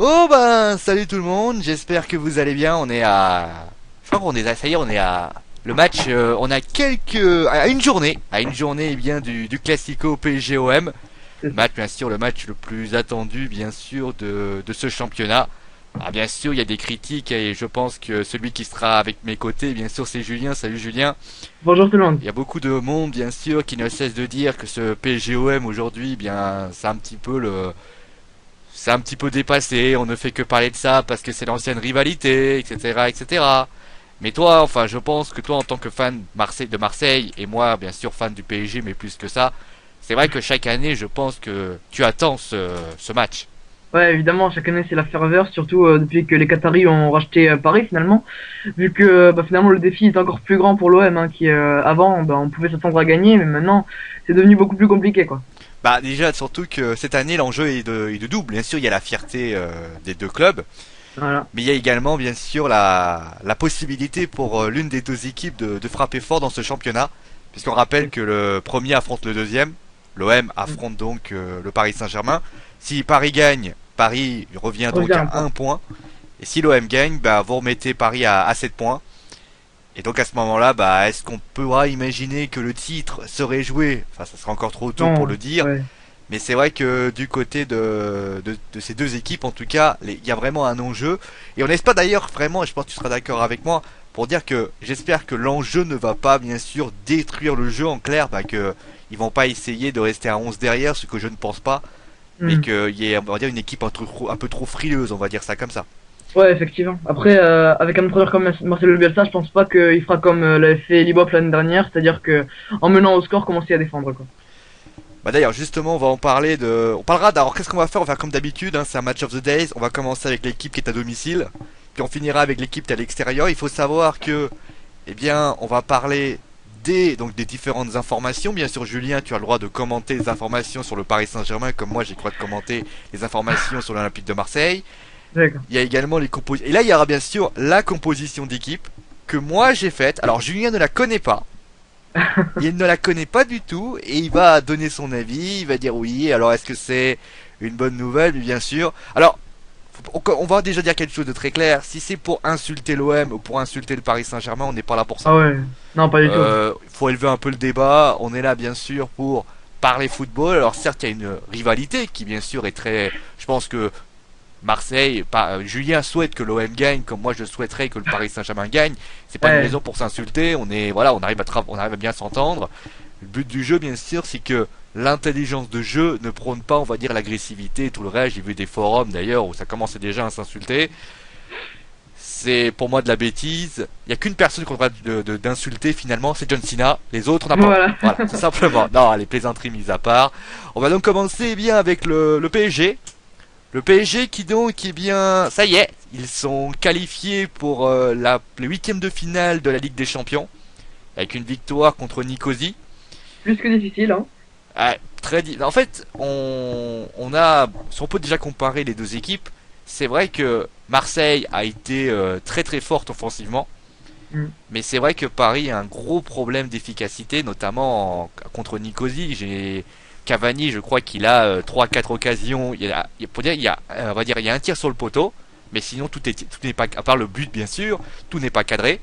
Oh ben, salut tout le monde, j'espère que vous allez bien. On est à... Je crois qu'on est à... Ça y est, on est à... Le match, on a à une journée eh bien du Classico PSG-OM. Match, bien sûr, le match le plus attendu, bien sûr, de ce championnat. Ah, bien sûr, il y a des critiques et je pense que celui qui sera avec mes côtés, bien sûr, c'est Julien. Salut Julien. Bonjour tout le monde. Il y a beaucoup de monde, bien sûr, qui ne cesse de dire que ce PSG-OM aujourd'hui, bien, c'est un petit peu dépassé, on ne fait que parler de ça parce que c'est l'ancienne rivalité, etc., etc. Mais toi, enfin, je pense que toi, en tant que fan de Marseille, et moi, bien sûr, fan du PSG, mais plus que ça, c'est vrai que chaque année, je pense que tu attends ce match. Ouais, évidemment, chaque année c'est la ferveur, surtout depuis que les Qataris ont racheté Paris finalement, vu que finalement le défi est encore plus grand pour l'OM, hein, qui avant on pouvait s'attendre à gagner, mais maintenant c'est devenu beaucoup plus compliqué quoi. Bah déjà, surtout que cette année, l'enjeu est de double. Bien sûr, il y a la fierté des deux clubs, Voilà. mais il y a également, bien sûr, la possibilité pour l'une des deux équipes de frapper fort dans ce championnat, puisqu'on rappelle que le premier affronte le deuxième. L'OM affronte donc le Paris Saint-Germain. Si Paris gagne, Paris revient Revient donc un à point. un point. Et si l'OM gagne, bah, vous remettez Paris à 7 points. Et donc à ce moment-là, bah, est-ce qu'on pourra imaginer que le titre serait joué? Enfin, ça sera encore trop tôt pour le Non, dire. ouais. Mais c'est vrai que du côté de ces deux équipes, en tout cas, il y a vraiment un enjeu. Et on espère d'ailleurs vraiment, et je pense que tu seras d'accord avec moi, pour dire que j'espère que l'enjeu ne va pas, bien sûr, détruire le jeu en clair, bah, que ils vont pas essayer de rester à 11 derrière, ce que je ne pense pas, mais Hmm. qu'il y ait, on va dire, une équipe un peu trop frileuse, on va dire ça comme ça. Ouais, effectivement. Après, avec un entraîneur comme Marcelo Bielsa, je pense pas qu'il fera comme l'avait fait Libop l'année dernière, c'est-à-dire que en menant au score, commencer à défendre quoi. Bah d'ailleurs justement on parlera d'alors qu'est-ce qu'on va faire, on va faire comme d'habitude, hein, c'est un match of the days, on va commencer avec l'équipe qui est à domicile, puis on finira avec l'équipe qui est à l'extérieur. Il faut savoir que eh bien on va parler des différentes informations. Bien sûr Julien, tu as le droit de commenter les informations sur le Paris Saint-Germain comme moi j'ai le droit de commenter les informations sur l'Olympique de Marseille. D'accord. Il y a également les compositions, et là il y aura bien sûr la composition d'équipe que moi j'ai faite. Alors Julien ne la connaît pas, il ne la connaît pas du tout et il va donner son avis, il va dire oui, alors est-ce que c'est une bonne nouvelle, bien sûr. Alors, on va déjà dire quelque chose de très clair, si c'est pour insulter l'OM ou pour insulter le Paris Saint-Germain, on n'est pas là pour ça. Ah ouais. Non, pas du tout. Faut élever un peu le débat, on est là bien sûr pour parler football. Alors certes, il y a une rivalité qui bien sûr est très... Je pense que Marseille, Julien souhaite que l'OM gagne, comme moi je souhaiterais que le Paris Saint-Germain gagne. C'est pas une Ouais. raison pour s'insulter. On est, voilà, on arrive à bien s'entendre. Le but du jeu, bien sûr, c'est que l'intelligence de jeu ne prône pas, on va dire, l'agressivité et tout le reste. J'ai vu des forums d'ailleurs où ça commençait déjà à s'insulter. C'est pour moi de la bêtise. Il y a qu'une personne qu'on a d'insulter finalement, c'est John Cena. Les autres, on n'a pas. Voilà. Voilà, tout simplement. Non, les plaisanteries mises à part. On va donc commencer eh bien avec le PSG. Le PSG qui donc, eh bien, ça y est, ils sont qualifiés pour les huitièmes de finale de la Ligue des Champions, avec une victoire contre Nicosie. Plus que difficile, hein. Ah, en fait, si on peut déjà comparer les deux équipes, c'est vrai que Marseille a été très très forte offensivement, Hmm. mais c'est vrai que Paris a un gros problème d'efficacité, notamment contre Nicosie. J'ai Cavani, je crois qu'il a 3-4 occasions. Pour dire, on va dire, il y a un tir sur le poteau, mais sinon tout n'est pas, à part le but bien sûr, tout n'est pas cadré.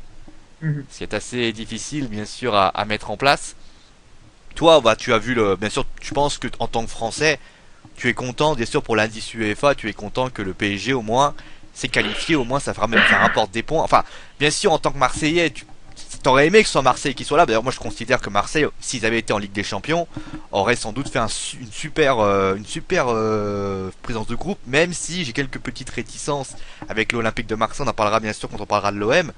Mhm. Ce qui est assez difficile bien sûr à mettre en place. Toi, bah, tu as vu bien sûr, je pense que en tant que Français, tu es content, bien sûr pour l'indice UEFA, tu es content que le PSG au moins s'est qualifié, au moins ça rapporte des points. Enfin, bien sûr en tant que Marseillais, tu t'aurais aimé que ce soit Marseille qui soit là. D'ailleurs, moi je considère que Marseille, s'ils avaient été en Ligue des Champions, aurait sans doute fait une super présence de groupe. Même si j'ai quelques petites réticences avec l'Olympique de Marseille, on en parlera bien sûr quand on parlera de l'OM.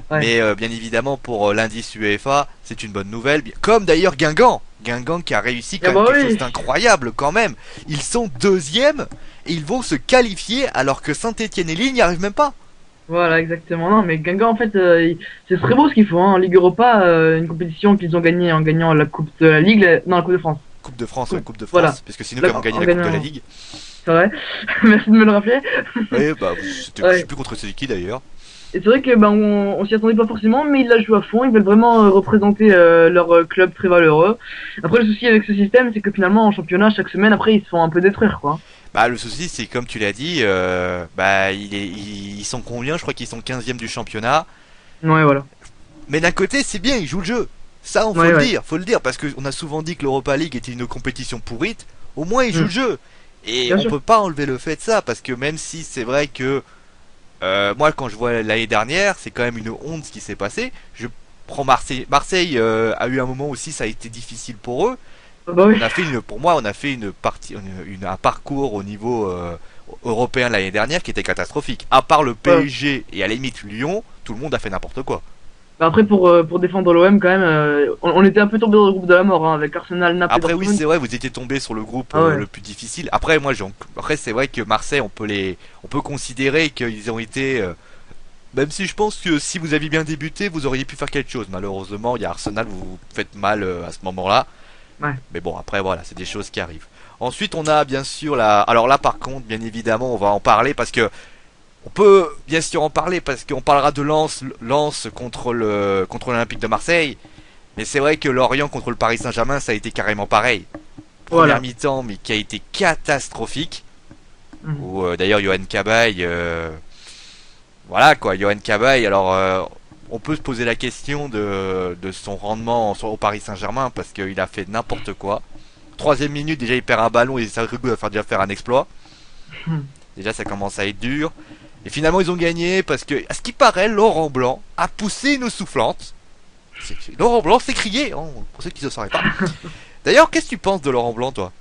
Ouais. Mais bien évidemment pour l'indice UEFA, c'est une bonne nouvelle. Comme d'ailleurs Guingamp. Guingamp qui a réussi Ah quand même bah quelque chose oui. d'incroyable quand même. Ils sont deuxièmes et ils vont se qualifier alors que Saint-Etienne et Lille n'y arrivent même pas. Voilà, exactement. Non, mais Guingamp, en fait, c'est très beau ce qu'ils font, hein. En Ligue Europa, une compétition qu'ils ont gagnée en gagnant la Coupe de la Ligue, non, la Coupe de France. Coupe de France, ouais, Coupe. Coupe de Voilà. France, parce que sinon, nous avons gagné En la Coupe de la gagnant, Ligue. c'est vrai. Merci de me le rappeler. Oui, bah, je sais Ouais. plus contre c'est qui d'ailleurs. Et c'est vrai que ben on s'y attendait pas forcément, mais ils la jouent à fond. Ils veulent vraiment représenter leur club très valeureux. Après, le souci avec ce système, c'est que finalement en championnat, chaque semaine, après, ils se font un peu détruire, quoi. Bah le souci c'est comme tu l'as dit, bah ils sont combien? Je crois qu'ils sont 15e du championnat. Ouais, voilà. Mais d'un côté c'est bien, ils jouent le jeu. Ça on Ouais, ouais. faut le dire parce qu'on a souvent dit que l'Europa League était une compétition pourrite. Au moins ils jouent le Hmm. jeu. Et Bien on sûr. peut pas enlever le fait de ça parce que même si c'est vrai que moi quand je vois l'année dernière, c'est quand même une honte ce qui s'est passé. Je prends Marseille. Marseille a eu un moment aussi, ça a été difficile pour eux. Ah bah oui. On a fait pour moi, on a fait une partie, un parcours au niveau européen l'année dernière qui était catastrophique. À part le Voilà. PSG et à la limite Lyon, tout le monde a fait n'importe quoi. Bah après, pour défendre l'OM, quand même, on était un peu tombé dans le groupe de la mort, hein, avec Arsenal, Naples et Après oui, Dortmund. c'est vrai, vous étiez tombé sur le groupe Ah ouais. le plus difficile. Après moi, après c'est vrai que Marseille, on peut considérer qu'ils ont été, même si je pense que si vous aviez bien débuté, vous auriez pu faire quelque chose. Malheureusement, il y a Arsenal, vous vous faites mal à ce moment-là. Ouais. Mais bon, après voilà, c'est des choses qui arrivent. Ensuite, on a bien sûr la. Alors là, par contre, bien évidemment, on va en parler parce que on peut bien sûr en parler parce qu'on parlera de Lens contre l'Olympique de Marseille. Mais c'est vrai que Lorient contre le Paris Saint-Germain, ça a été carrément pareil. Première Voilà. mi-temps, mais qui a été catastrophique. Mhm. Où d'ailleurs Johan Cabaye, voilà quoi, Johan Cabaye. Alors on peut se poser la question de son rendement au Paris Saint-Germain parce qu'il a fait n'importe quoi. Troisième minute, déjà il perd un ballon et ça va faire déjà faire un exploit. Déjà ça commence à être dur. Et finalement ils ont gagné parce que, à ce qui paraît, Laurent Blanc a poussé une soufflante. Laurent Blanc s'est crié, hein, pour ceux qui ne sauraient pas. D'ailleurs, qu'est-ce que tu penses de Laurent Blanc, toi?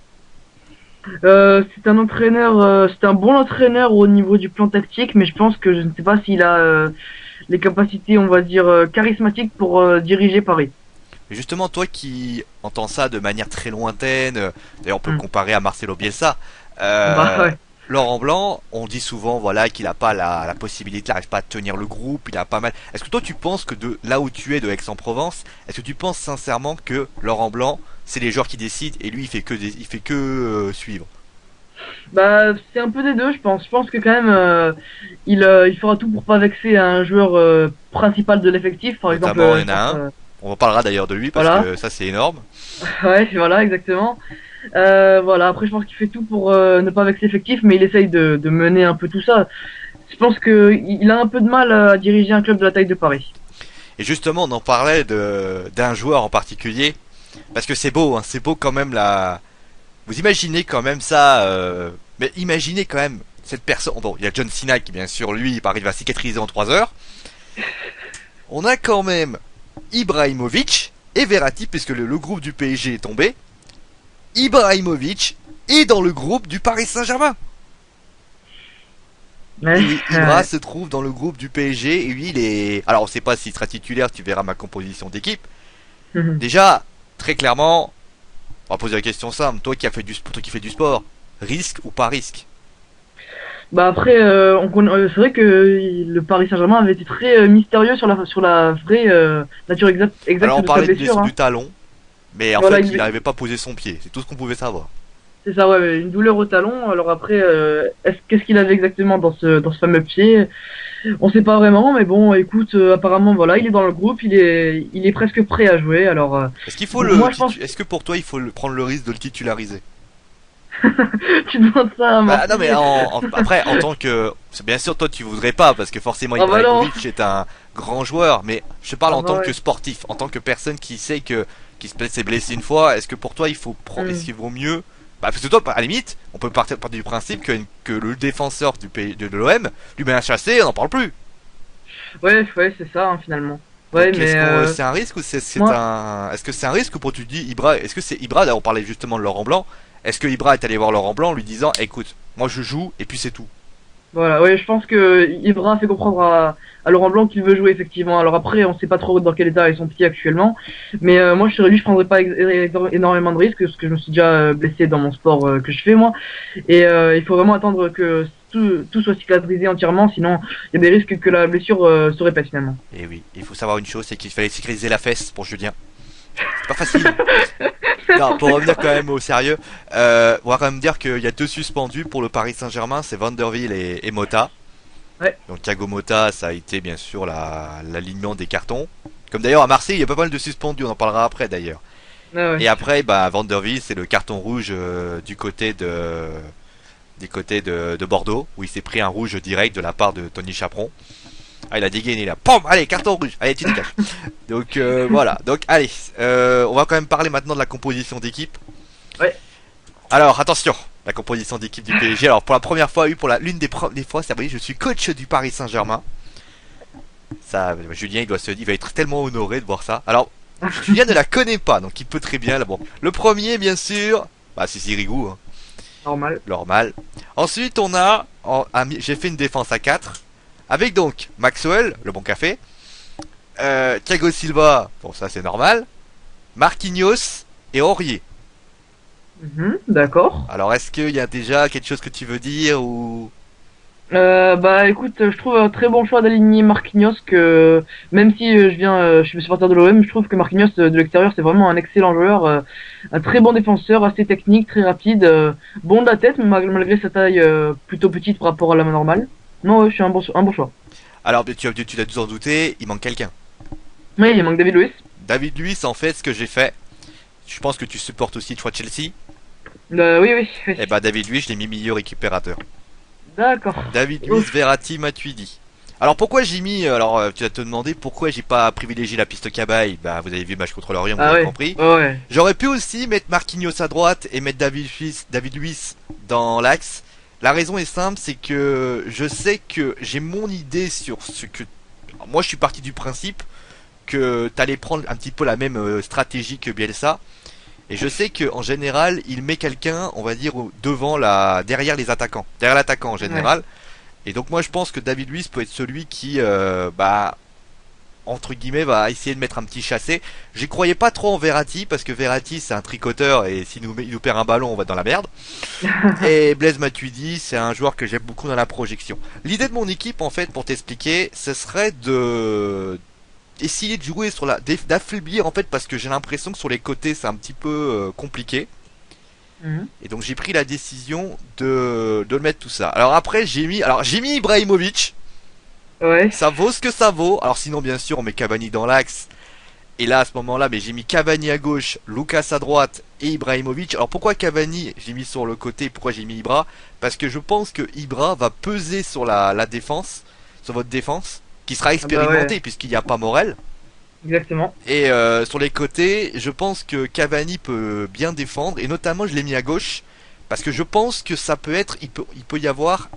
C'est un entraîneur, c'est un bon entraîneur au niveau du plan tactique, mais je pense que je ne sais pas s'il a les capacités, on va dire, charismatiques pour diriger Paris. Mais justement, toi qui entends ça de manière très lointaine, d'ailleurs on peut le Hmm. comparer à Marcelo Bielsa, Bah euh, ouais. Laurent Blanc, on dit souvent voilà qu'il a pas la possibilité, il n'arrive pas à tenir le groupe, il a pas mal. Est-ce que toi tu penses que de là où tu es de Aix-en-Provence, est-ce que tu penses sincèrement que Laurent Blanc, c'est les joueurs qui décident et lui il fait que suivre? Bah c'est un peu des deux, je pense. Je pense que quand même, il fera tout pour pas vexer un joueur principal de l'effectif, par exemple. Notamment il y Je en a pense, un, on en parlera d'ailleurs de lui parce voilà. que ça c'est énorme. Ouais, voilà, exactement. Voilà. Après, je pense qu'il fait tout pour ne pas vexer l'effectif, mais il essaye de mener un peu tout ça. Je pense que il a un peu de mal à diriger un club de la taille de Paris. Et justement on en parlait d'un joueur en particulier parce que c'est beau, hein, c'est beau quand même la. Vous imaginez quand même ça, mais imaginez quand même cette personne. Bon, il y a John Cena qui, bien sûr, lui, il arrive à cicatriser en 3 heures. On a quand même Ibrahimovic et Verratti, puisque le groupe du PSG est tombé. Ibrahimovic est dans le groupe du Paris Saint-Germain. Ouais. Et oui, Ibra se trouve dans le groupe du PSG et lui, il est. Alors, on sait pas s'il sera titulaire, tu verras ma composition d'équipe. Déjà, très clairement, on va poser la question simple. Toi qui fais du sport, risque ou pas risque? Bah après, c'est vrai que le Paris Saint-Germain avait été très mystérieux sur la vraie nature Alors exacte on de sa parlait blessure. Hein. du talon, mais en Voilà, fait il n'arrivait pas à poser son pied. C'est tout ce qu'on pouvait savoir. c'est ça, ouais, une douleur au talon. Alors après, qu'est-ce qu'il avait exactement dans ce fameux pied? On sait pas vraiment, mais bon, écoute, apparemment, voilà, il est dans le groupe, il est presque prêt à jouer. Alors, Est-ce qu'il faut moi, je pense, est-ce que pour toi il faut prendre le risque de le titulariser? tu demandes ça à Bah non mais Marseille. après en tant que c'est bien sûr toi tu voudrais pas parce que forcément Ah bah non. Ibrahimovic est un grand joueur, mais je parle Ah en bah tant que ouais. sportif, en tant que personne qui sait que s'est blessé une fois. Est-ce que pour toi il faut prendre, est-ce Hmm. qu'il vaut mieux? Bah parce que toi à la limite on peut partir du principe que le défenseur du pays de l'OM lui met un chassé, on n'en parle plus. Ouais, ouais, c'est ça, hein, finalement. Ouais, Donc mais est-ce qu'on c'est un risque ou c'est moi, un est-ce que c'est un risque ou pour tu dis Ibra est-ce que c'est Ibra d'ailleurs on parlait justement de Laurent Blanc, est-ce que Ibra est allé voir Laurent Blanc en lui disant écoute moi je joue et puis c'est tout. voilà, ouais, je pense que Ibra fait comprendre à Laurent Blanc qu'il veut jouer effectivement. Alors après, on sait pas trop dans quel état est son pied actuellement, mais moi, je serais lui, je prendrais pas énormément de risques parce que je me suis déjà blessé dans mon sport que je fais moi, et il faut vraiment attendre que tout soit cicatrisé entièrement, sinon il y a des risques que la blessure se répète finalement. Et oui, il faut savoir une chose, c'est qu'il fallait sécuriser la fesse pour Julien. C'est pas facile. Non, pour revenir quand même au sérieux, on va quand même dire qu'il y a deux suspendus pour le Paris Saint-Germain, c'est Vanderville et Mota. Ouais, Donc Thiago Motta, ça a été bien sûr l'alignement des cartons. Comme d'ailleurs à Marseille, il y a pas mal de suspendus, on en parlera après d'ailleurs. ouais, ouais. Et après, bah Vanderville, c'est le carton rouge du côté du côté de Bordeaux, où il s'est pris un rouge direct de la part de Tony Chaperon. Ah, il a dégainé là. Pom, allez, carton rouge. Allez, tu dégages. Donc voilà. Donc allez, on va quand même parler maintenant de la composition d'équipe. Ouais. Alors attention, la composition d'équipe du PSG. Alors pour la première fois, pour l'une des fois, c'est vrai, je suis coach du Paris Saint-Germain. Ça, Julien, il va être tellement honoré de voir ça. Alors, Julien ne la connaît pas, donc il peut très bien. Là, bon, le premier, bien sûr, bah c'est Sirigu, hein. Normal. Normal. Ensuite, on a, j'ai fait une défense à 4 avec donc Maxwell, le bon café, Thiago Silva, bon ça c'est normal, Marquinhos et Aurier. D'accord. Alors, est-ce qu'il y a déjà quelque chose que tu veux dire ou Bah écoute, je trouve un très bon choix d'aligner Marquinhos que même si je suis supporter de l'OM, je trouve que Marquinhos de l'extérieur c'est vraiment un excellent joueur, un très bon défenseur, assez technique, très rapide, bon de la tête malgré sa taille plutôt petite par rapport à la normale. Non, ouais, je suis un bon choix. Alors, tu l'as dû en douter, il manque quelqu'un. Oui, il manque David Luiz. David Luiz, en fait, ce que j'ai fait, je pense que tu supportes aussi, tu vois, Chelsea. Oui, oui, oui. Et bah David Luiz, je l'ai mis milieu récupérateur. D'accord. David Luiz, Verratti, Matuidi. Alors pourquoi j'ai mis, alors tu vas te demander pourquoi j'ai pas privilégié la piste Cabaye. Bah vous avez vu le match contre l'Orient, vous Ah avez ouais. compris. Ouais. J'aurais pu aussi mettre Marquinhos à droite et mettre David Luiz dans l'axe. La raison est simple, c'est que je sais que j'ai mon idée sur ce que... Moi je suis parti du principe que t'allais prendre un petit peu la même stratégie que Bielsa. Et je sais que en général, il met quelqu'un, on va dire, derrière les attaquants, derrière l'attaquant en général. Ouais. Et donc moi je pense que David Luiz peut être celui qui, entre guillemets, va essayer de mettre un petit chassé. J'y croyais pas trop en Verratti parce que Verratti c'est un tricoteur et s'il il nous perd un ballon, on va dans la merde. Et Blaise Matuidi, c'est un joueur que j'aime beaucoup dans la projection. L'idée de mon équipe, en fait, pour t'expliquer, ce serait de essayer de jouer sur d'affaiblir en fait parce que j'ai l'impression que sur les côtés c'est un petit peu compliqué. Et donc j'ai pris la décision de mettre tout ça. Alors après j'ai mis Ibrahimovic. Ouais. Ça vaut ce que ça vaut. Alors sinon bien sûr on met Cavani dans l'axe. Et là à ce moment-là mais j'ai mis Cavani à gauche, Lucas à droite et Ibrahimovic. Alors pourquoi Cavani j'ai mis sur le côté, pourquoi j'ai mis Ibra? Parce que je pense que Ibra va peser sur la défense, sur votre défense, qui sera expérimenté ouais. Puisqu'il n'y a pas Morel. Exactement. Et sur les côtés, je pense que Cavani peut bien défendre, et notamment je l'ai mis à gauche, parce que je pense que ça peut être, il peut y avoir,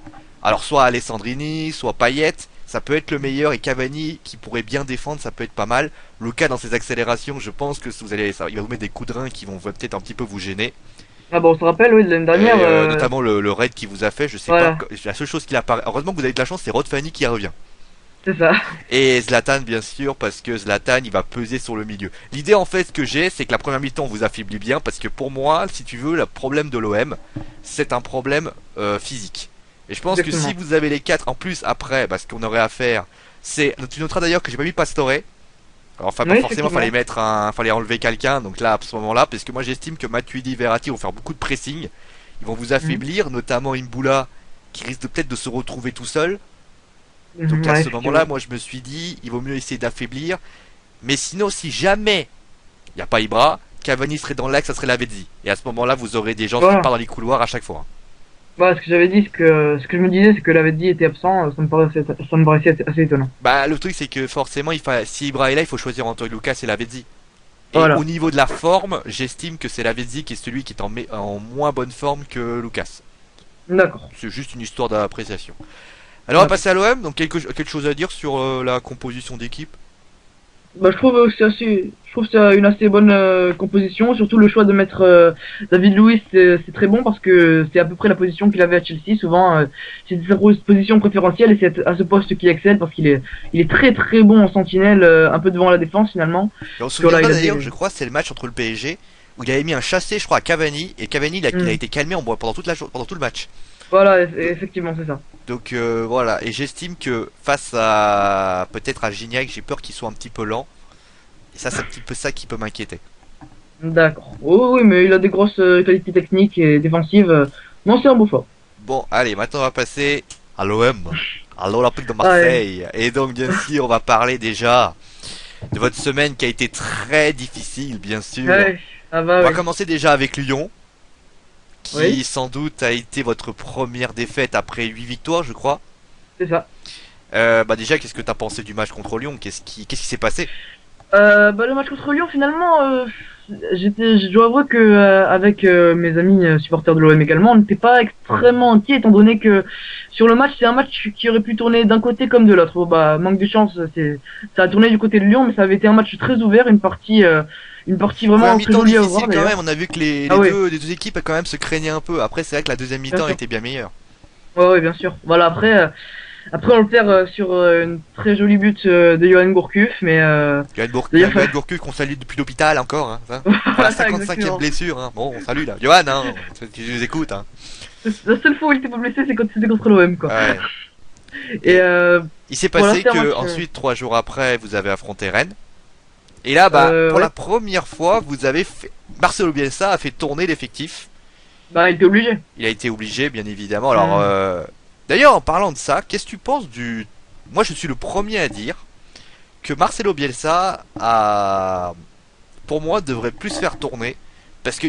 alors soit Alessandrini, soit Payet, ça peut être le meilleur, et Cavani qui pourrait bien défendre, ça peut être pas mal. Luka dans ses accélérations, je pense que il va vous mettre des coups de rein qui vont peut-être un petit peu vous gêner. Ah bon, on se rappelle, oui, de l'année dernière. Notamment le raid qu'il vous a fait, je sais voilà. Pas, la seule chose qu'il apparaît, heureusement que vous avez de la chance, c'est Rod Fanny qui revient. C'est ça. Et Zlatan bien sûr parce que Zlatan il va peser sur le milieu. L'idée en fait que j'ai c'est que la première mi-temps vous affaiblit bien parce que pour moi si tu veux le problème de l'OM c'est un problème physique. Et je pense exactement. Que si vous avez les 4 en plus après ce qu'on aurait à faire c'est... Tu noteras d'ailleurs que j'ai pas mis Pastore. Alors enfin pas oui, forcément fallait enlever quelqu'un donc là à ce moment là parce que moi j'estime que Matuidi et Verratti vont faire beaucoup de pressing. Ils vont vous affaiblir notamment Imboula qui risque peut-être de se retrouver tout seul. Donc à ce moment-là, moi je me suis dit, il vaut mieux essayer d'affaiblir. Mais sinon, si jamais il n'y a pas Ibra, Cavani serait dans l'axe, ça serait Lavezzi. Et à ce moment-là, vous aurez des gens qui partent dans les couloirs à chaque fois. Bah, ce que j'avais dit, ce que je me disais, c'est que Lavezzi était absent, ça me paraissait assez étonnant. Bah, le truc, c'est que forcément, si Ibra est là, il faut choisir entre Lucas et Lavezzi. Et voilà. Au niveau de la forme, j'estime que c'est Lavezzi qui est celui qui est en moins bonne forme que Lucas. D'accord. C'est juste une histoire d'appréciation. Alors on va passer à l'OM, donc quelque chose à dire sur la composition d'équipe. Bah je trouve que c'est une assez bonne composition, surtout le choix de mettre David Luiz c'est très bon parce que c'est à peu près la position qu'il avait à Chelsea. Souvent c'est sa position préférentielle et c'est à ce poste qu'il excelle parce qu'il est très très bon en sentinelle, un peu devant la défense finalement. Et on se souvient d'ailleurs, je crois, c'est le match entre le PSG où il avait mis un chassé, je crois, à Cavani et Cavani il a été calmé pendant tout le match. Voilà, effectivement, c'est ça. Donc voilà, et j'estime que face à peut-être à Gignac, j'ai peur qu'il soit un petit peu lent. Et ça, c'est un petit peu ça qui peut m'inquiéter. D'accord. Oh, oui, mais il a des grosses qualités techniques et défensives. Non, c'est un beau choix. Bon, allez, maintenant on va passer à l'OM, à l'Olympique de Marseille. Ouais. Et donc, bien sûr, on va parler déjà de votre semaine qui a été très difficile, bien sûr. Ouais. Ah bah, on va commencer déjà avec Lyon. Oui, qui sans doute a été votre première défaite après 8 victoires, je crois. c'est ça. Bah déjà, qu'est-ce que t'as pensé du match contre Lyon? Qu'est-ce qui s'est passé? Bah, le match contre Lyon, finalement, je dois avouer que avec mes amis supporters de l'OM également, on n'était pas extrêmement inquiets étant donné que sur le match, c'est un match qui aurait pu tourner d'un côté comme de l'autre. Bon, bah, manque de chance, ça a tourné du côté de Lyon, mais ça avait été un match très ouvert, une partie Première vraiment très mi-temps jolie à voir difficile quand d'ailleurs. même. On a vu que les, Ah les oui, deux, les deux équipes quand même se craignaient un peu. Après, c'est vrai que la deuxième bien mi-temps sûr. était bien meilleure. Ouais, ouais, bien sûr. Voilà, après on le perd sur une très jolie but de Johan Gourcuff, mais d'ailleurs, Johan Gourcuff qu'on salue depuis l'hôpital encore, hein, ça. Pour la voilà, 55e exactement. blessure, hein. Bon, on salue là. Johan, hein, tu nous écoutes, hein. La seule fois où il était pas blessé, c'est quand c'était contre l'OM, quoi. Ouais. Et Et il s'est voilà, passé c'était un que match. ensuite, 3 jours après, vous avez affronté Rennes. Et là, bah, pour Ouais, la première fois, vous avez fait, Marcelo Bielsa a fait tourner l'effectif. bah, il était obligé. Il a été obligé, bien évidemment. Alors, Hmm. d'ailleurs, en parlant de ça, qu'est-ce que tu penses du... Moi, je suis le premier à dire que Marcelo Bielsa a, pour moi, devrait plus faire tourner parce que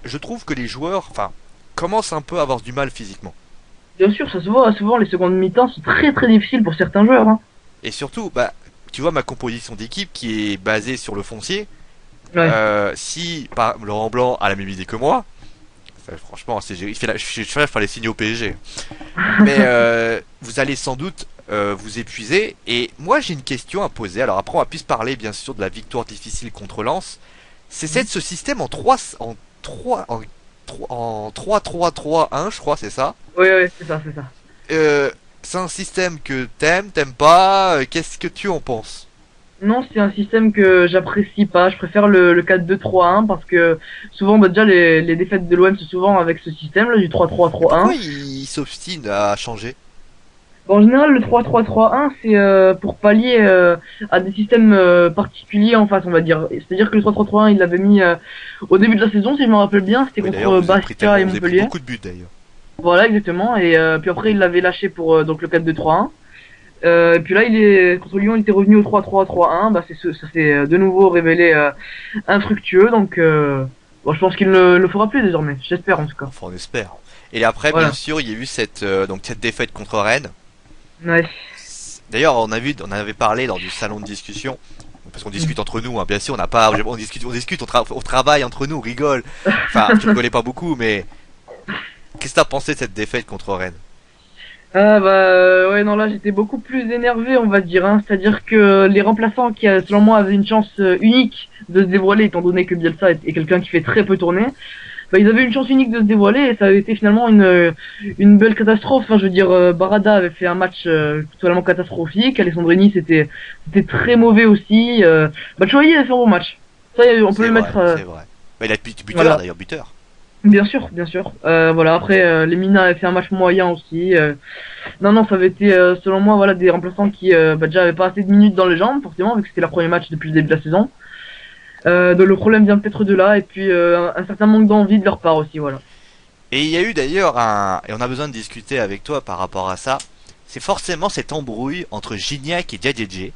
je trouve que les joueurs, enfin, commencent un peu à avoir du mal physiquement. Bien sûr, ça se voit, souvent les secondes mi-temps sont très très difficiles pour certains joueurs. Hein. Et surtout, bah, tu vois ma composition d'équipe qui est basée sur le foncier. Ouais. Si Laurent Blanc a la même idée que moi, ça, franchement, je fais les signes au PSG. Mais vous allez sans doute vous épuiser. Et moi, j'ai une question à poser. Alors après, on va plus parler, bien sûr, de la victoire difficile contre Lens. Ce système en 3-3-3-1, je crois, c'est ça. Ouais, ouais, c'est ça, c'est ça. Euh, c'est un système que t'aimes pas. Qu'est-ce que tu en penses? Non, c'est un système que j'apprécie pas. Je préfère le 4-2-3-1 parce que souvent, bah, déjà, les défaites de l'OM, c'est souvent avec ce système-là, du Mais pourquoi 3-3-3-1. il s'obstine à changer? Bon, en général, le 3-3-3-1, c'est pour pallier à des systèmes particuliers en face, on va dire. C'est-à-dire que le 3-3-3-1, il l'avait mis au début de la saison, si je me rappelle bien, c'était Oui, contre d'ailleurs, Bastia et vous avez pris Montpellier. beaucoup de buts d'ailleurs. Voilà, exactement. Et puis après, il l'avait lâché pour donc le 4-2-3-1. Et puis là, contre Lyon, il était revenu au 3-3-3-1. Bah, ça s'est de nouveau révélé infructueux. Donc, bon, je pense qu'il ne le fera plus désormais. J'espère en tout cas. Enfin, on espère. Et après, bien Voilà. sûr, il y a eu cette défaite contre Rennes. Ouais. D'ailleurs, on avait parlé lors du salon de discussion, parce qu'on discute entre nous, hein, bien sûr, on n'a pas, on travaille entre nous, on rigole. Enfin, tu rigolais pas beaucoup, mais qu'est-ce que t'as pensé de cette défaite contre Rennes? Ah bah ouais non là j'étais beaucoup plus énervé on va dire hein. C'est-à-dire que les remplaçants qui selon moi avaient une chance unique de se dévoiler étant donné que Bielsa est quelqu'un qui fait très peu tourner, bah ils avaient une chance unique de se dévoiler et ça avait été finalement une belle catastrophe. Enfin je veux dire Barada avait fait un match totalement catastrophique, Alessandrini c'était très mauvais aussi. Batshuayi a fait un bon match. Ça on peut C'est le vrai, mettre c'est vrai. Bah, il a été buteur voilà. d'ailleurs, buteur. Bien sûr, bien sûr. Voilà, après, Lemina a fait un match moyen aussi. Non, non, ça avait été, selon moi, voilà, des remplaçants qui bah, déjà avaient pas assez de minutes dans les jambes, forcément, vu que c'était leur premier match depuis le début de la saison. Donc le problème vient peut-être de là, et puis un certain manque d'envie de leur part aussi, voilà. Et il y a eu d'ailleurs et on a besoin de discuter avec toi par rapport à ça, c'est forcément cette embrouille entre Gignac et Djadjedje.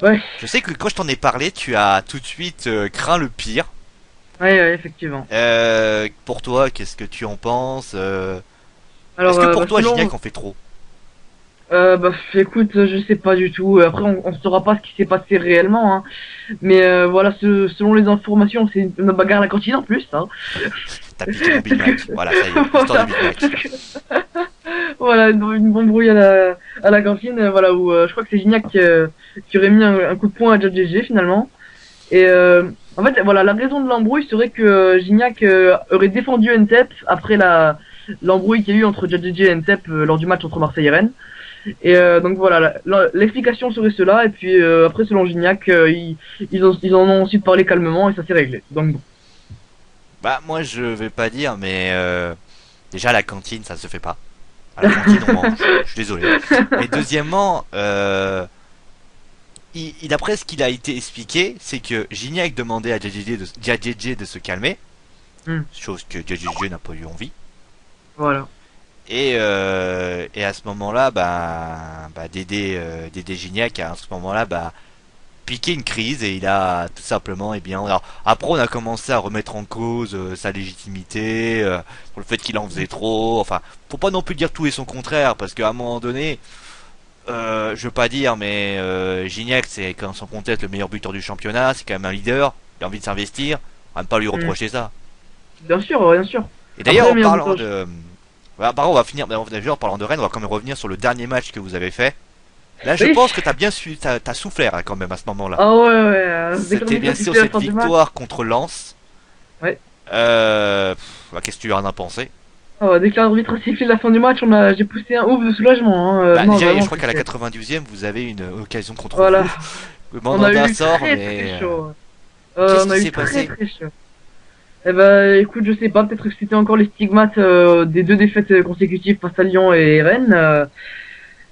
Ouais, Je sais que quand je t'en ai parlé, tu as tout de suite craint le pire. ouais, ouais, effectivement. Pour toi, qu'est-ce que tu en penses? Est-ce Alors, que pour bah, toi, Gignac en fait trop? bah, écoute, je sais pas du tout. Après, on saura pas ce qui s'est passé réellement, hein. Mais voilà, selon les informations, c'est une bagarre à la cantine en plus, hein. T'as piqué mon Big Parce Mac. que- Voilà, ça y est, histoire de voilà, Big Mac. parce que- voilà, une bonne brouille à la cantine, voilà, où je crois que c'est Gignac qui aurait mis un coup de poing à JJG finalement. Et en fait, voilà, la raison de l'embrouille serait que Gignac aurait défendu Ntep après l'embrouille qu'il y a eu entre JJG et Ntep lors du match entre Marseille et Rennes. Et donc voilà, l'explication serait cela. Et puis après, selon Gignac, ils en ont ensuite parlé calmement et ça s'est réglé. Donc bon. Bah, moi, je vais pas dire, mais déjà, à la cantine, ça se fait pas. À la cantine, on mange. Je suis désolé. Mais deuxièmement, d'après ce qu'il a été expliqué, c'est que Gignac demandait à Djadjedje de se calmer, Hmm, chose que Djadjedje n'a pas eu envie. voilà. Et à ce moment-là, Dédé Gignac, à ce moment-là, piqué une crise et il a tout simplement, alors, après on a commencé à remettre en cause sa légitimité, pour le fait qu'il en faisait trop. Enfin, faut pas non plus dire tout et son contraire, parce qu'à un moment donné, je veux pas dire, mais Gignac, c'est quand sans conteste le meilleur buteur du championnat, c'est quand même un leader, il a envie de s'investir, on va pas lui reprocher ça. Bien sûr, bien sûr. Et d'ailleurs, Après, en mais parlant de, voilà, par contre, on va finir, d'ailleurs, en parlant de Rennes, on va quand même revenir sur le dernier match que vous avez fait. Là, je Oui. pense que t'as bien t'as souffert hein, quand même à ce moment-là. Ah ouais, ouais. C'était bien sûr cette victoire contre Lens. Ouais. Qu'est-ce que tu en as pensé? Oh, dès que l'arbitre a sifflé la fin du match, j'ai poussé un ouf de soulagement. Hein. Bah, Non, déjà, vraiment, je crois qu'à la c'était- 92e, vous avez une occasion contre Voilà. vous. Le On a Mandanda eu sort, très mais très chaud. qu'est-ce On a qui eu s'est très passé? très chaud. Eh ben, écoute, je sais pas, peut-être que c'était encore les stigmates des 2 défaites consécutives face à Lyon et Rennes.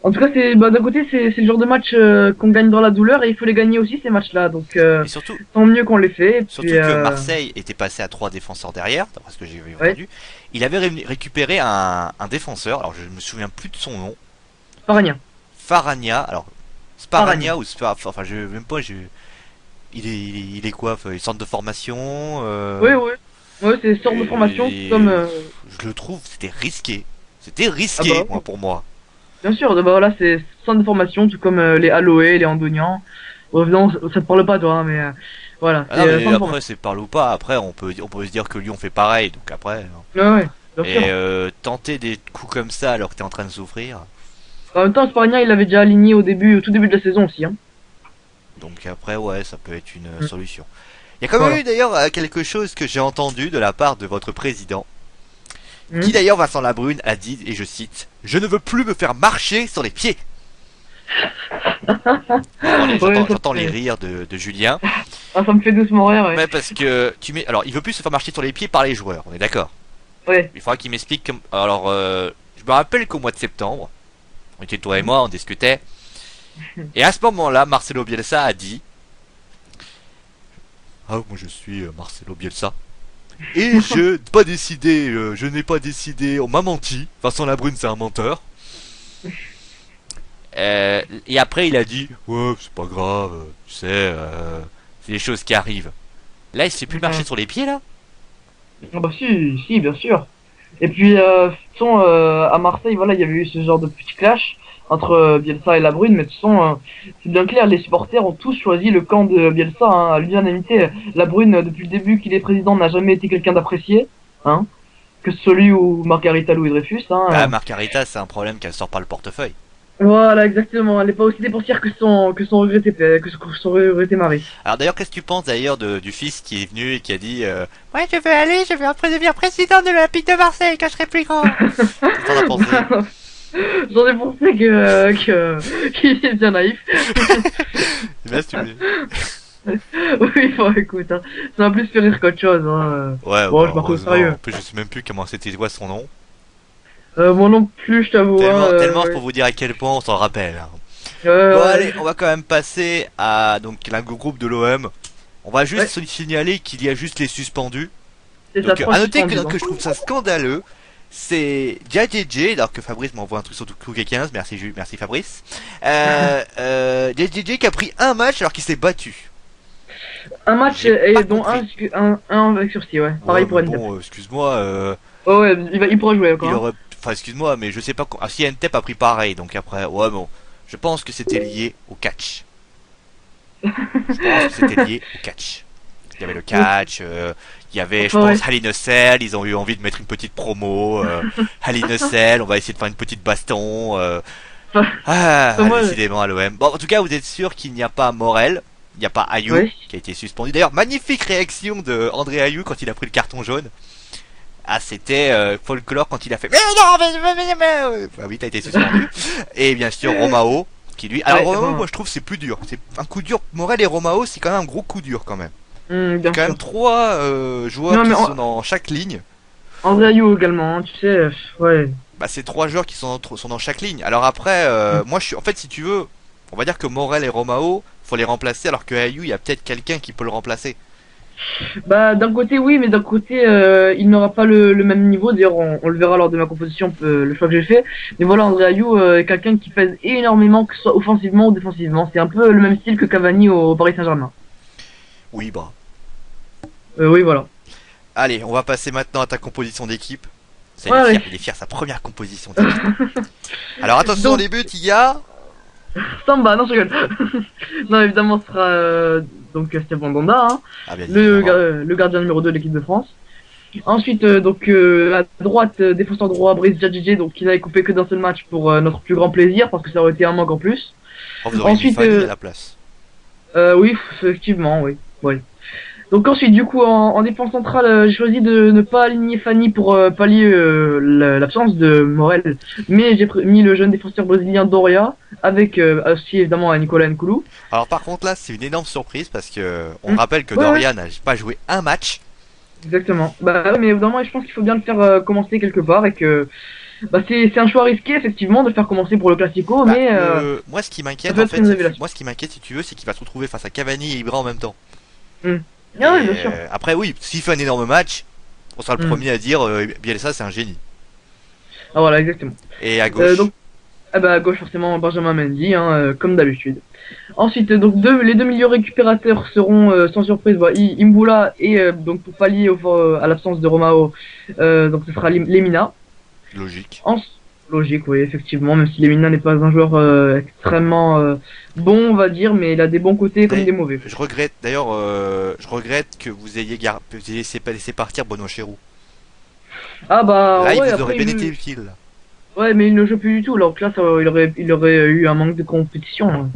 En tout cas, d'un côté, c'est le genre de match qu'on gagne dans la douleur et il faut les gagner aussi ces matchs-là. Donc, Et surtout, tant mieux qu'on les fait. Et surtout puis, que Marseille était passé à 3 défenseurs derrière, d'après ce que j'ai ouais, entendu. Il avait récupéré un défenseur, alors je me souviens plus de son nom. Faragna. Faragna, alors Sparagna ou enfin je même pas, il est quoi? Il centre de formation. Oui, oui. Ouais, c'est sorte de formation, Et comme. je le trouve, c'était risqué. C'était Ah risqué, bah, moi, pour moi. bien sûr, bah voilà, c'est centre de formation, tout comme les Aloé, les Andonian. Bon, non, ça te parle pas, toi, hein, mais voilà, Ah c'est non, mais centre de après, formation. c'est parle ou pas. Après, on peut se dire que Lyon fait pareil. Donc après, hein. Ouais, ouais, bien Et sûr. tenter des coups comme ça alors que t'es en train de souffrir. En même temps, Sparagna, il l'avait déjà aligné au tout début de la saison aussi, hein. Donc après, ouais, ça peut être une Mm. solution. Il y a quand même Voilà. eu d'ailleurs quelque chose que j'ai entendu de la part de votre président, Mm. qui d'ailleurs Vincent Labrune a dit, et je cite, je ne veux plus me faire marcher sur les pieds. Ouais, J'entends les rires de Julien. Ah, ça me fait doucement rire, ouais. Ouais, parce que alors il veut plus se faire marcher sur les pieds par les joueurs, on est d'accord. Ouais. Il faudra qu'il m'explique alors je me rappelle qu'au mois de septembre, on était toi et moi, on discutait. Et à ce moment-là, Marcelo Bielsa a dit, ah, moi je suis Marcelo Bielsa. Et je n'ai pas décidé, on m'a menti. Vincent Labrune c'est un menteur. Et après il a dit, ouais c'est pas grave, tu sais, c'est des choses qui arrivent. Là il se fait plus marcher sur les pieds là. Ah bah si, bien sûr. Et puis, de toute façon, à Marseille, voilà, il y avait eu ce genre de petit clash entre Bielsa et Labrune, mais de toute façon, c'est bien clair, les supporters ont tous choisi le camp de Bielsa, hein, à l'unanimité. Labrune, depuis le début qu'il est président, n'a jamais été quelqu'un d'apprécié, hein, que celui ou Margarita Louis Dreyfus, hein. Bah Margarita c'est un problème qu'elle sort pas le portefeuille. Voilà, exactement. Elle est pas aussi dépensière que son regretté mari. Alors d'ailleurs, qu'est-ce que tu penses d'ailleurs du fils qui est venu et qui a dit ouais, je vais après devenir président de l'Olympique de Marseille quand je serai plus grand. Qu'est-ce que t'en as pensé? J'en ai pensé qu'il est bien naïf. C'est bien si tu veux. Oui, bon, écoute, hein, ça m'a plus fait rire qu'autre chose. Hein. Ouais, Bon, bah, je marque au heureusement. sérieux. En plus, je sais même plus comment c'était quoi son nom. Moi non plus, je t'avoue. Tellement c'est Ouais. pour vous dire à quel point on s'en rappelle. Hein. Ouais, Bon ouais. allez, on va quand même passer à donc le groupe de l'OM. On va juste signaler qu'il y a juste les suspendus. C'est Donc ça, à noter que, 36 que je trouve ça scandaleux, c'est JJJ, alors que Fabrice m'envoie un truc sur Touquet 15, merci Fabrice. JJJ qui a pris un match alors qu'il s'est battu. Un match J'ai pas et dont compris. un avec sursis, ouais. Pareil Ouais, pour mais Ndep. bon, excuse-moi, Oh ouais, il pourra jouer encore. il Hein. aurait, enfin excuse-moi, mais je sais pas, si Ntep a pris pareil, donc après, ouais bon, je pense que c'était lié au catch. Je pense que c'était lié au catch. Il y avait le catch, il y avait, je Enfin, pense, Haline Cell, ils ont eu envie de mettre une petite promo, Haline Cell, on va essayer de faire une petite baston, moi, décidément à l'OM. Bon, en tout cas, vous êtes sûr qu'il n'y a pas Morel, il n'y a pas Ayou, ouais. qui a été suspendu. D'ailleurs, magnifique réaction de André Ayou quand il a pris le carton jaune. Ah, c'était Folklore quand il a fait mais non, ah oui, t'as été suspendu. Et bien sûr Romao qui lui, alors Ouais, Romao, bon. moi je trouve c'est plus dur, c'est un coup dur. Morel et Romao c'est quand même un gros coup dur quand même. Bien Quand sûr. même trois joueurs Non, qui mais sont dans chaque ligne. André Ayou également, hein, tu sais, ouais. Bah c'est trois joueurs qui sont dans chaque ligne. Alors après moi je suis en fait si tu veux, on va dire que Morel et Romao faut les remplacer alors que Ayou il y a peut-être quelqu'un qui peut le remplacer. Bah d'un côté oui, mais d'un côté il n'aura pas le même niveau. D'ailleurs on le verra lors de ma composition, le choix que j'ai fait. Mais voilà, André Ayou est quelqu'un qui pèse énormément, que ce soit offensivement ou défensivement. C'est un peu le même style que Cavani au Paris Saint-Germain. Oui, bah. Oui voilà. Allez, on va passer maintenant à ta composition d'équipe. Ça, Ouais, il est fier, sa première composition d'équipe. Alors attention, donc les buts, il y a. Samba, non je rigole. Non évidemment ce sera donc Stéphane Donda, hein, Ah, bien évidemment. le gardien numéro 2 de l'équipe de France. Ensuite, à droite, défenseur droit, Brice Djadjidje, donc qui n'avait coupé que d'un seul match pour notre plus grand plaisir, parce que ça aurait été un manque en plus. Oh, vous auriez mis Ensuite, Fanny à la place. oui, effectivement, oui. Oui. Donc ensuite, du coup, en défense centrale, j'ai choisi de ne pas aligner Fanny pour pallier l'absence de Morel, mais j'ai mis le jeune défenseur brésilien Doria, avec aussi évidemment Nicolas Nkoulou. Alors par contre là, c'est une énorme surprise parce que on Hmm. rappelle que Ouais, ouais, Dorian n'a pas joué un match. exactement. Bah, ouais, mais évidemment, je pense qu'il faut bien le faire commencer quelque part et que bah, c'est un choix risqué, effectivement, de le faire commencer pour le Classico, Bah, mais moi ce qui ça m'inquiète peut en être fait, une révélation. moi ce qui m'inquiète si tu veux, c'est qu'il va se retrouver face à Cavani et Ibra en même temps. Hmm. Ah oui, Et bien sûr. après oui, s'il fait un énorme match, on sera le Hmm. premier à dire Bielsa c'est un génie. Ah voilà, exactement. Et à gauche, Donc, ah bah, à gauche, forcément, Benjamin Mendy, hein, comme d'habitude. Ensuite, donc les deux milieux récupérateurs seront sans surprise Imbula et donc pour pallier à l'absence de Romao, donc ce sera Lemina. logique. En logique, oui, effectivement, même si Lemina n'est pas un joueur extrêmement bon, on va dire, mais il a des bons côtés comme des mauvais. Je regrette d'ailleurs, je regrette que vous ayez laissé partir Benoît Chéroux. Ah bah Là, il ouais, vous aurait après bien été utile. ouais, mais il ne joue plus du tout. Donc là, il aurait eu un manque de compétition, hein.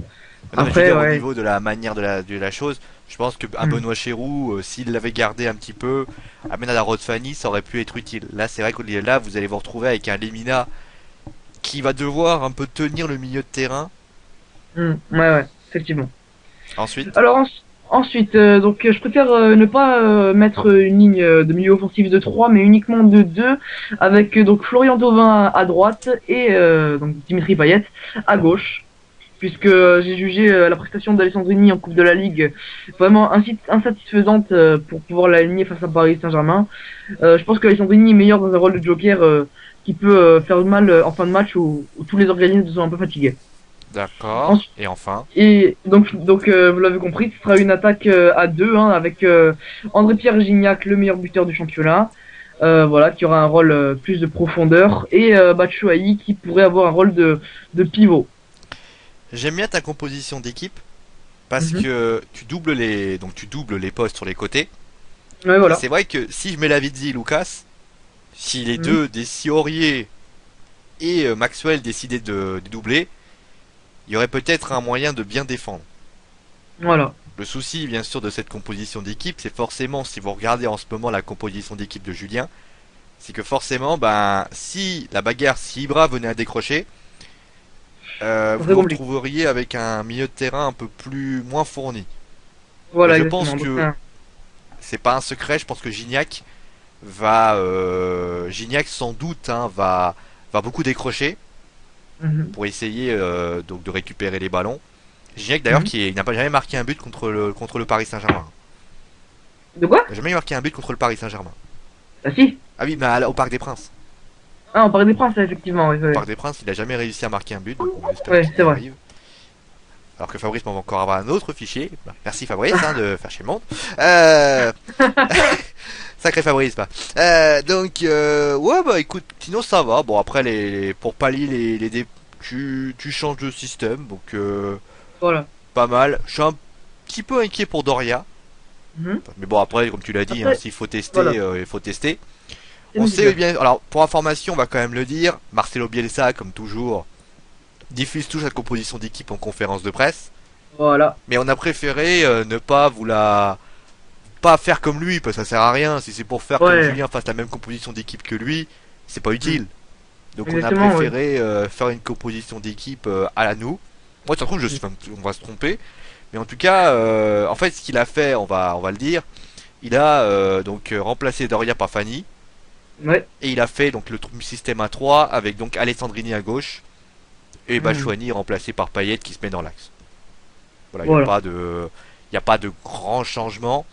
Non, mais je veux Après, dire, au ouais. niveau de la manière de la chose, je pense que un Hmm. Benoît Chéroux, s'il l'avait gardé un petit peu, à la Rod Fanny, ça aurait pu être utile. Là, c'est vrai que là, vous allez vous retrouver avec un Lemina qui va devoir un peu tenir le milieu de terrain. Ouais, ouais, effectivement. Ensuite, Alors ensuite, donc je préfère ne pas mettre une ligne de milieu offensif de 3 mais uniquement de 2 avec donc Florian Thauvin à droite et donc Dimitri Payet à gauche. Puisque j'ai jugé la prestation d'Alessandrini en Coupe de la Ligue vraiment insatisfaisante pour pouvoir l'aligner face à Paris Saint-Germain. Je pense qu'Alessandrini est meilleur dans un rôle de joker qui peut faire mal en fin de match où tous les organismes sont un peu fatigués. d'accord. Et enfin, Et donc vous l'avez compris, ce sera une attaque à deux, hein, avec André-Pierre Gignac, le meilleur buteur du championnat, voilà, qui aura un rôle plus de profondeur, et Batshuayi qui pourrait avoir un rôle de pivot. j'aime bien ta composition d'équipe parce Mhm. que tu doubles les postes sur les côtés. Ouais, Et voilà. c'est vrai que si je mets Lavidzi et Lucas, si les Mhm. deux, si Aurier et Maxwell décidaient de doubler, il y aurait peut-être un moyen de bien défendre. Voilà. Le souci, bien sûr, de cette composition d'équipe, c'est forcément, si vous regardez en ce moment la composition d'équipe de Julien, c'est que forcément, ben, si la bagarre, si Ibra venait à décrocher, C'est vous très vous compliqué. retrouveriez avec un milieu de terrain un peu moins fourni. Et Voilà, je pense exactement. Donc, que c'est pas un secret, je pense que Gignac sans doute hein, va beaucoup décrocher mhm. pour essayer donc de récupérer les ballons. Gignac d'ailleurs Mhm. qui n'a pas jamais marqué un but contre le Paris Saint-Germain. De quoi? Il n'a jamais marqué un but contre le Paris Saint-Germain. Ah si. Ah oui, mais au Parc des Princes. Ah, on parlait des princes, effectivement. Ouais, Au ouais. Parc des Princes, il n'a jamais réussi à marquer un but, donc on espère Ouais, qu'il c'est y vrai. arrive. Alors que Fabrice m'en va encore avoir un autre fichier. Bah, merci Fabrice hein, de faire chez le monde. Euh... Sacré Fabrice, bah. Ouais, bah écoute, sinon ça va. Bon, après, pour pallier tu changes de système, donc Voilà. pas mal. Je suis un petit peu inquiet pour Doria. Mhm. Mais bon, après, comme tu l'as dit, hein, Après, s'il faut tester, voilà. il faut tester. C'est On sait nécessaire. bien, alors pour information, on va quand même le dire, Marcelo Bielsa, comme toujours, diffuse toujours sa composition d'équipe en conférence de presse. Voilà. Mais on a préféré ne pas pas faire comme lui, parce que ça sert à rien. Si c'est pour faire que Ouais. Julien fasse la même composition d'équipe que lui, c'est pas Mhm. utile. Donc on a Exactement, ouais. préféré faire une composition d'équipe à la nous. Moi, ça se trouve, Mhm. on va se tromper. Mais en tout cas, en fait, ce qu'il a fait, on va le dire, il a remplacé Doria par Fanny. Ouais. Et il a fait donc le système à 3 avec donc Alessandrini à gauche et Mhm. Batshuayi remplacé par Payet qui se met dans l'axe. Voilà, Voilà. il n'y a pas de grand changement.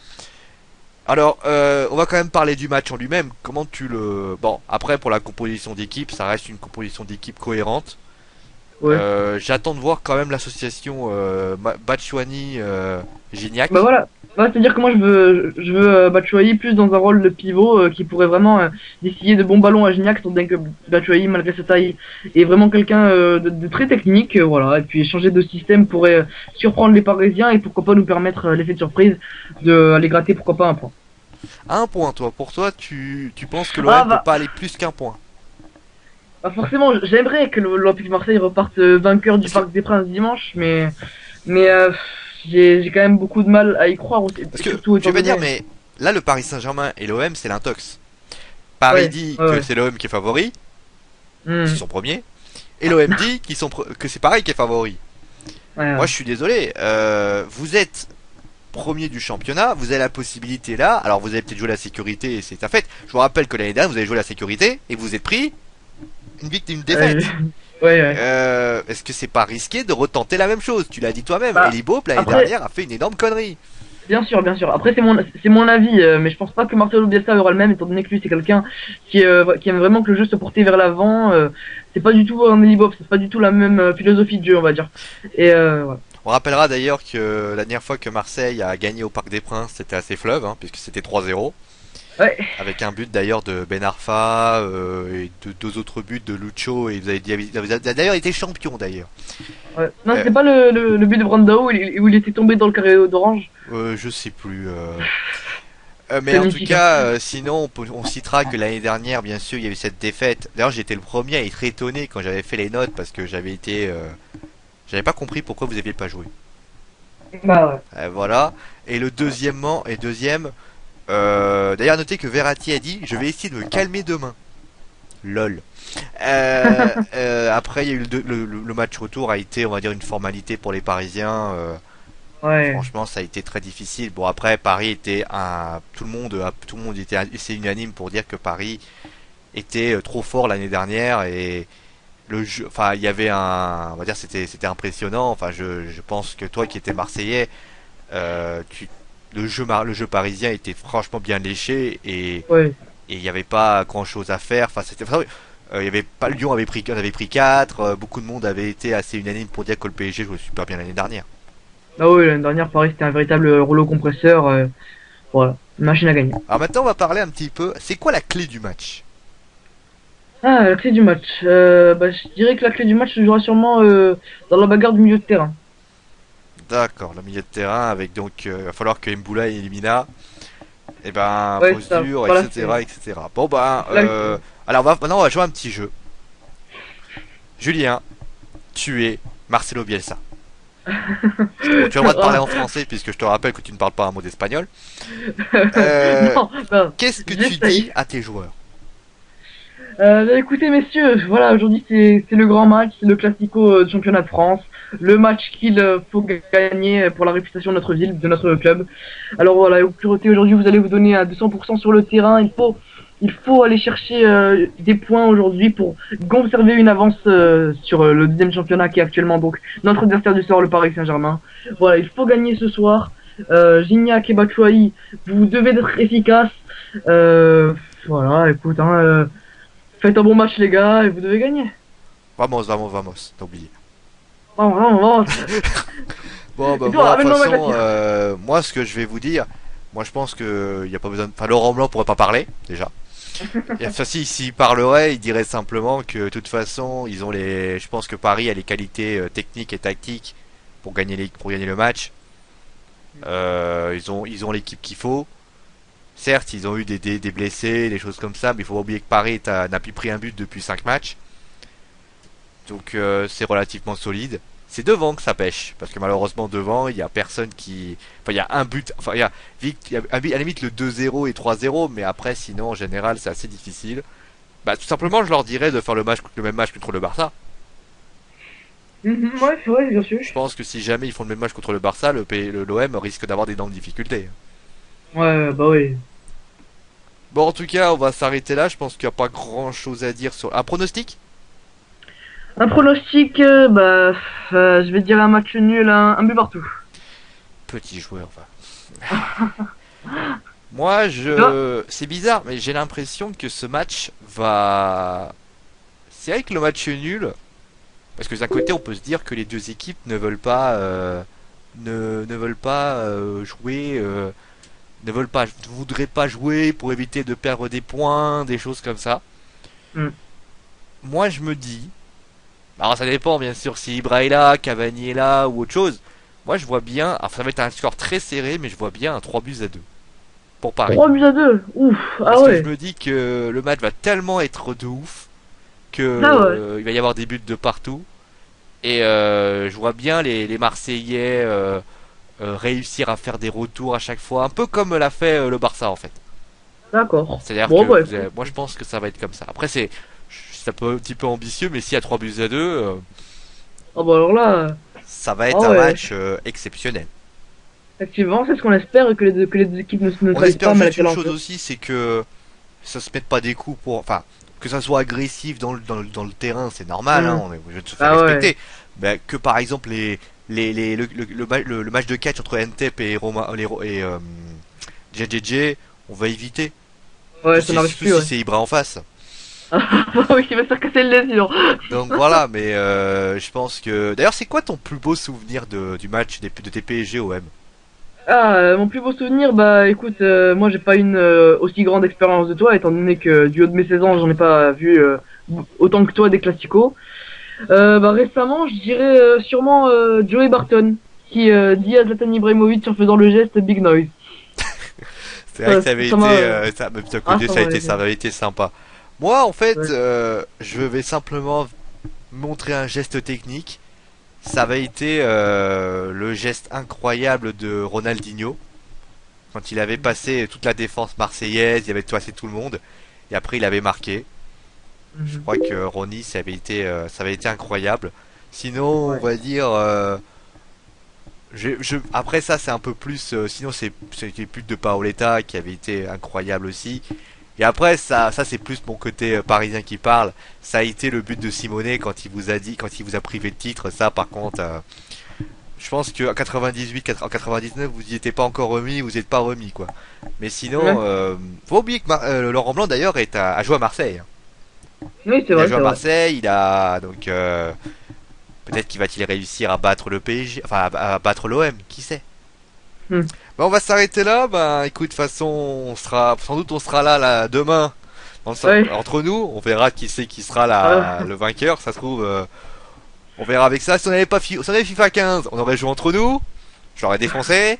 Alors, on va quand même parler du match en lui-même. Comment tu le... Bon, après, pour la composition d'équipe, ça reste une composition d'équipe cohérente. Ouais. J'attends de voir quand même l'association Batshuayi Bah Gignac. voilà. Ouais, c'est-à-dire que moi je veux Batshuayi plus dans un rôle de pivot qui pourrait vraiment distiller de bons ballons à Gignac, tandis que Batshuayi, malgré sa taille, est vraiment quelqu'un de très technique, voilà. Et puis changer de système pourrait surprendre les Parisiens et pourquoi pas nous permettre l'effet de surprise de aller gratter pourquoi pas un point. Un point, toi. Pour toi, tu penses que Ah l'OM peut bah, pas aller plus qu'un point. bah forcément, j'aimerais que l'Olympique de Marseille reparte vainqueur du Parce que, Parc des Princes dimanche, mais j'ai quand même beaucoup de mal à y croire, parce que surtout tu étant vas dire, donné. mais là, le Paris Saint-Germain et l'OM, c'est l'intox. Paris Ouais, dit ouais, que ouais. c'est l'OM qui est favori, parce qu'ils Hmm. sont premiers, et l'OM dit que c'est Paris qui est favori. Ouais, Moi, ouais. je suis désolé. Vous êtes premier du championnat, vous avez la possibilité là. Alors, vous avez peut-être joué la sécurité et c'est ta fête. Je vous rappelle que l'année dernière, vous avez joué la sécurité et vous êtes pris une Ouais, défaite. ouais, ouais. Est-ce que c'est pas risqué de retenter la même chose? Tu l'as dit toi-même. Bah, Eli Boep l'année après, dernière a fait une énorme connerie. bien sûr, bien sûr. Après, c'est mon avis, mais je pense pas que Marcelo Bielsa aura le même, étant donné que lui, c'est quelqu'un qui aime vraiment que le jeu se porte vers l'avant. C'est pas du tout un Eli Bob, c'est pas du tout la même philosophie de jeu, on va dire. Et voilà. On rappellera d'ailleurs que la dernière fois que Marseille a gagné au Parc des Princes, c'était assez fleuve, hein, puisque c'était 3-0. Ouais, Avec un but d'ailleurs de Ben Arfa et de deux autres buts de Lucho. Et vous avez d'ailleurs été champion d'ailleurs. ouais. Non, Euh, c'était pas le but de Brandao où il était tombé dans le carré d'orange. je sais plus. C'est Mais en tout magnifique, hein. cas, sinon, on citera que l'année dernière, bien sûr, il y a eu cette défaite. D'ailleurs, j'étais le premier à être étonné quand j'avais fait les notes parce que j'avais pas compris pourquoi vous aviez pas joué. Bah ouais. Voilà. Et le deuxième, d'ailleurs, notez que Verratti a dit, je vais essayer de me calmer demain. Lol. Après, il y a eu le match retour a été, on va dire, une formalité pour les Parisiens. Ouais. Franchement, ça a été très difficile. Bon, après, Paris était tout le monde était assez unanime pour dire que Paris était trop fort l'année dernière et le jeu, enfin, il y avait on va dire, c'était impressionnant. Enfin, je pense que toi qui étais Marseillais, euh, tu, le jeu parisien était franchement bien léché Ouais. et il n'y avait pas grand chose à faire. Il y avait pas Lyon on avait pris 4. Beaucoup de monde avait été assez unanime pour dire que le PSG jouait super bien l'année dernière. Ah ouais, l'année dernière, Paris, c'était un véritable rouleau compresseur. Voilà. Une machine à gagner. Alors maintenant, on va parler un petit peu. C'est quoi la clé du match? Ah, la clé du match. Bah, je dirais que la clé du match se jouera sûrement dans la bagarre du milieu de terrain. D'accord, le milieu de terrain avec donc il va falloir que Mboula et Elimina, et ben Ouais, c'est pose ça. dur, Voilà, etc., etc. Bon ben là, alors maintenant on va jouer un petit jeu. Julien, tu es Marcelo Bielsa. Bon, tu as le droit de parler Ah. en français puisque je te rappelle que tu ne parles pas un mot d'espagnol. Euh, Non, non, Qu'est-ce que tu dis j'essaye. à tes joueurs? Bah, écoutez, messieurs, voilà, aujourd'hui c'est le grand match, c'est le classico du championnat de France, le match qu'il faut gagner pour la réputation de notre ville, de notre club. Alors voilà, au Pureté, aujourd'hui, vous allez vous donner à 200% sur le terrain. Il faut aller chercher des points aujourd'hui pour conserver une avance sur le deuxième championnat qui est actuellement donc notre adversaire du soir, le Paris Saint-Germain. Voilà, il faut gagner ce soir. Gignac et Batshuayi, vous devez être efficaces. Voilà, écoute, faites un bon match les gars et vous devez gagner. Vamos, vamos, vamos, t'as oublié. Vamos, vamos, vamos. Bon bah Et toi, moi de toute amène-moi ma façon, glacière. moi ce que je vais vous dire, moi je pense que y a pas besoin de... Enfin Laurent Blanc pourrait pas parler déjà. Et enfin, s'il parlerait, il dirait simplement que de toute façon, je pense que Paris a les qualités techniques et tactiques pour gagner le match. Ils ont l'équipe qu'il faut. Certes, ils ont eu des blessés, des choses comme ça, mais il faut pas oublier que Paris n'a plus pris un but depuis 5 matchs. Donc c'est relativement solide. C'est devant que ça pêche, parce que malheureusement devant, il y a personne qui... Enfin, il y a un but, enfin, il y a à la limite le 2-0 et 3-0, mais après, sinon, en général, c'est assez difficile. Bah, tout simplement, je leur dirais de faire le même match contre le Barça. Ouais, c'est vrai, bien sûr. Je pense que si jamais ils font le même match contre le Barça, l'OM risque d'avoir d'énormes difficultés. Ouais, bah oui. Bon, en tout cas, on va s'arrêter là. Je pense qu'il n'y a pas grand chose à dire sur... Un pronostic? Un pronostic, je vais dire un match nul, un but partout. Petit joueur, va. Moi, Là, c'est bizarre, mais j'ai l'impression que ce match va. C'est vrai que le match est nul, parce que d'un côté, on peut se dire que les deux équipes ne veulent pas, ne veulent pas jouer, ne veulent pas, ne voudraient pas jouer pour éviter de perdre des points, des choses comme ça. hmm, Moi, je me dis, alors ça dépend bien sûr si Ibra est là, Cavani est là ou autre chose. Moi, je vois bien, alors ça va être un score très serré, mais je vois bien un 3-2 pour Paris. 3 buts à 2. Ouf, ah Parce que je ouais. me dis que le match va tellement être de ouf que Ah ouais. il va y avoir des buts de partout. Et je vois bien les Marseillais réussir à faire des retours à chaque fois, un peu comme l'a fait le Barça en fait. D'accord. C'est-à-dire que Bon, bah écoute. moi je pense que ça va être comme ça. Après c'est un peu un petit peu ambitieux, mais s'il y a 3-2, Ah bah alors là, ça va ah être un ouais. match exceptionnel. Effectivement, c'est ce qu'on espère que les deux équipes ne se On neutralisent espère pas, mais juste laquelle une en chose fait. aussi, c'est que ça se mette pas des coups pour, enfin, que ça soit agressif dans le terrain, c'est normal, hein, Hmm. on est obligé de se faire Ah ouais. respecter. Mais que par exemple le match de catch entre Ntep et JJJ, on va éviter. Ouais, ça n'arrive Surtout plus, si ouais. c'est Ibra en face. Ah bah oui, il va se faire casser le nez sinon. Donc voilà, mais je pense que. D'ailleurs, c'est quoi ton plus beau souvenir du match de tes PSG OM? Ah, mon plus beau souvenir, bah écoute, moi j'ai pas une aussi grande expérience de toi, étant donné que du haut de mes 16 ans, j'en ai pas vu autant que toi des classicos. Bah récemment, je dirais sûrement Joey Barton, qui dit à Zlatan Ibrahimovic en faisant le geste Big Noise. C'est vrai que ça avait Ça m'a... été, même d'un Ah, côté, ça m'a... ça avait été sympa. Moi, en fait, Ouais. je vais simplement montrer un geste technique. Ça avait été le geste incroyable de Ronaldinho quand il avait passé toute la défense marseillaise, il avait passé tout le monde et après il avait marqué. Je Mhm. crois que Ronny ça avait été incroyable. Sinon, on Ouais. va dire après ça c'est un peu plus sinon c'était plus de Paoletta qui avait été incroyable aussi. Et après ça c'est plus mon côté parisien qui parle. Ça a été le but de Simonet quand il vous a privé de titre. Ça par contre je pense que en 98, en 99, vous y étiez pas encore remis, vous êtes pas remis quoi. Mais sinon, Ouais. faut oublier que Laurent Blanc d'ailleurs a joué à Marseille, hein. Oui, c'est Il a vrai, joué à c'est vrai. Marseille, il a donc peut-être qu'il va-t-il réussir à battre le PSG, enfin à battre l'OM, qui sait. Hmm. Bah, on va s'arrêter là. Bah écoute, de toute façon, sans doute on sera là demain. Ouais. Entre nous, on verra qui c'est qui sera Ah, le vainqueur. Ça se trouve, on verra avec ça. Si on avait pas si on avait FIFA 15, on aurait joué entre nous. Je l'aurais défoncé.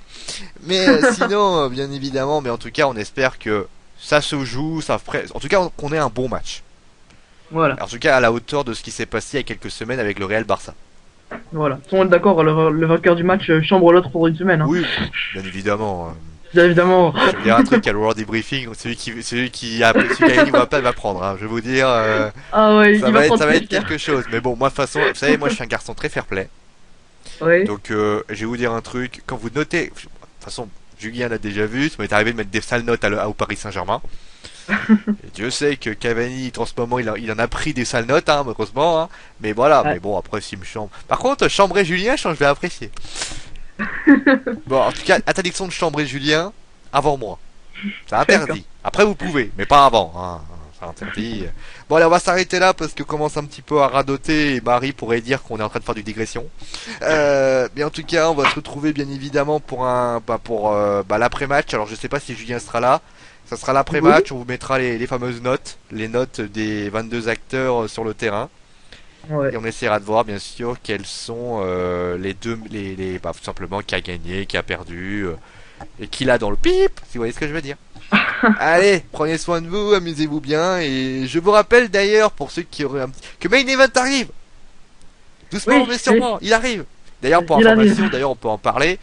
Mais sinon, bien évidemment, mais en tout cas, on espère que ça se joue, en tout cas, qu'on ait un bon match. voilà. En tout cas, à la hauteur de ce qui s'est passé il y a quelques semaines avec le Real Barça. Voilà. Tout le monde est d'accord, le vainqueur du match chambre l'autre pour une semaine. Hein. Oui, bien évidemment. Bien évidemment. Je vais vous dire un truc à le World Debriefing, celui qui a gagné va prendre. Hein. Je vais vous dire, Ah ouais, il va prendre ça va très être cher. quelque chose. Mais bon, moi de toute façon, vous savez, moi je suis un garçon très fair play. Ouais. Donc, je vais vous dire un truc. Quand vous notez, de toute façon, Julien l'a déjà vu, ça m'est arrivé de mettre des sales notes au Paris Saint-Germain. Et Dieu sait que Cavani, en ce moment, il en a pris des sales notes, hein, malheureusement. Hein. Mais voilà, mais Ouais. bon, après, s'il me chambre. Par contre, chambrer Julien, je vais apprécier. Bon, en tout cas, interdiction de chambrer Julien avant moi. C'est D'accord. interdit. Après, vous pouvez, mais pas avant. Hein. C'est interdit. Bon, allez, on va s'arrêter là parce que commence un petit peu à radoter et Marie pourrait dire qu'on est en train de faire du digression. Mais en tout cas, on va se retrouver bien évidemment pour l'après-match. Alors, je sais pas si Julien sera là. Ça sera Oui. l'après-match. On vous mettra les fameuses notes, les notes des 22 acteurs sur le terrain. Ouais. Et on essaiera de voir bien sûr quels sont tout simplement qui a gagné, qui a perdu et qui l'a dans le pip, si vous voyez ce que je veux dire. Allez, prenez soin de vous, amusez-vous bien et je vous rappelle d'ailleurs pour ceux qui auraient un petit que Main Event arrive. Doucement Oui, mais oui. sûrement, il arrive. D'ailleurs pour Il arrive. information, d'ailleurs on peut en parler.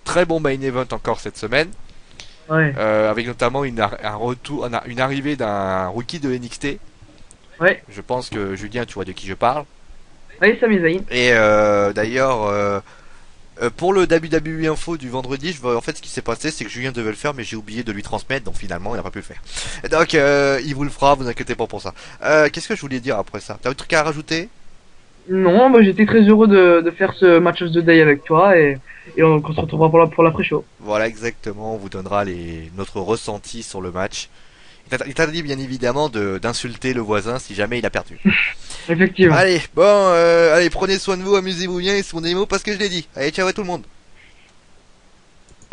Très bon Main Event encore cette semaine, Ouais. avec notamment un retour, une arrivée d'un rookie de NXT. Ouais. Je pense que Julien, tu vois de qui je parle. Allez, Sami Zayn. Et d'ailleurs, pour le WWE Info du vendredi, en fait, ce qui s'est passé, c'est que Julien devait le faire, mais j'ai oublié de lui transmettre, donc finalement, il n'a pas pu le faire. Donc, il vous le fera, vous inquiétez pas pour ça. Qu'est-ce que je voulais dire après ça? T'as un truc à rajouter? Non, bah, j'étais très heureux de faire ce match of the day avec toi et on se retrouvera pour l'après-show. Voilà, exactement. On vous donnera notre ressenti sur le match. Il t'a dit bien évidemment d'insulter le voisin si jamais il a perdu. Effectivement. Allez, bon, allez, prenez soin de vous, amusez-vous bien et soignez-vous parce que je l'ai dit. Allez, ciao à tout le monde.